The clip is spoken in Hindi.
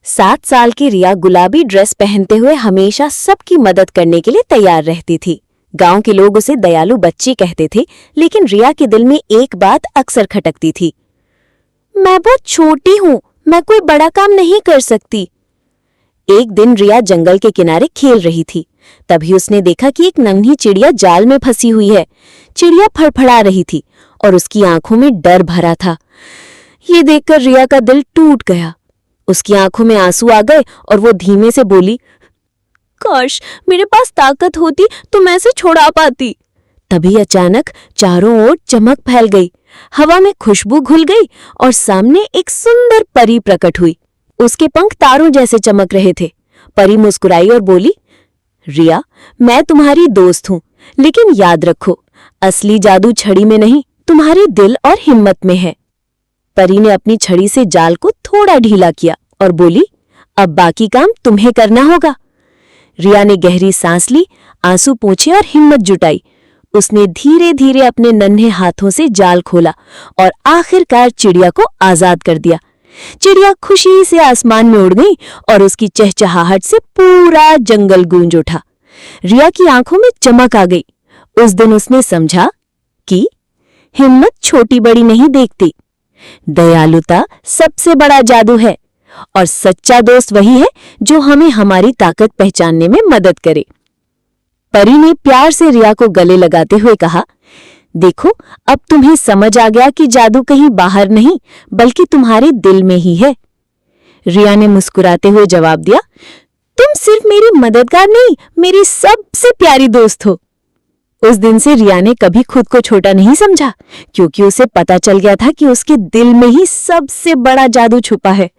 7 साल की रिया गुलाबी ड्रेस पहनते हुए हमेशा सबकी मदद करने के लिए तैयार रहती थी। गांव के लोग उसे दयालु बच्ची कहते थे, लेकिन रिया के दिल में एक बात अक्सर खटकती थी। मैं बहुत छोटी हूँ, मैं कोई बड़ा काम नहीं कर सकती। एक दिन रिया जंगल के किनारे खेल रही थी। तभी उसने देखा कि एक नन्ही चिड़िया जाल में फंसी हुई है। चिड़िया फड़फड़ा रही थी और उसकी आंखों में डर भरा था। ये देखकर रिया का दिल टूट गया। उसकी आंखों में आंसू आ गए और वो धीमे से बोली, काश मेरे पास ताकत होती तो मैं इसे छुड़ा पाती। तभी अचानक चारों ओर चमक फैल गई, हवा में खुशबू घुल गई और सामने एक सुंदर परी प्रकट हुई। उसके पंख तारों जैसे चमक रहे थे। परी मुस्कुराई और बोली, रिया, मैं तुम्हारी दोस्त हूँ, लेकिन याद रखो, असली जादू छड़ी में नहीं, तुम्हारे दिल और हिम्मत में है। परी ने अपनी छड़ी से जाल को थोड़ा ढीला किया और बोली, अब बाकी काम तुम्हें करना होगा। रिया ने गहरी सांस ली, आंसू पोंछे और हिम्मत जुटाई। उसने धीरे धीरे अपने नन्हे हाथों से जाल खोला और आखिरकार चिड़िया को आजाद कर दिया। चिड़िया खुशी से आसमान में उड़ गई और उसकी चहचहाहट से पूरा जंगल गूंज उठा। रिया की आंखों में चमक आ गई। उस दिन उसने समझा कि हिम्मत छोटी बड़ी नहीं देखती, दयालुता सबसे बड़ा जादू है और सच्चा दोस्त वही है जो हमें हमारी ताकत पहचानने में मदद करे। परी ने प्यार से रिया को गले लगाते हुए कहा, देखो, अब तुम्हें समझ आ गया कि जादू कहीं बाहर नहीं बल्कि तुम्हारे दिल में ही है। रिया ने मुस्कुराते हुए जवाब दिया, तुम सिर्फ मेरी मददगार नहीं, मेरी सबसे प्यारी दोस्त हो। उस दिन से रिया ने कभी खुद को छोटा नहीं समझा, क्योंकि उसे पता चल गया था कि उसके दिल में ही सबसे बड़ा जादू छुपा है।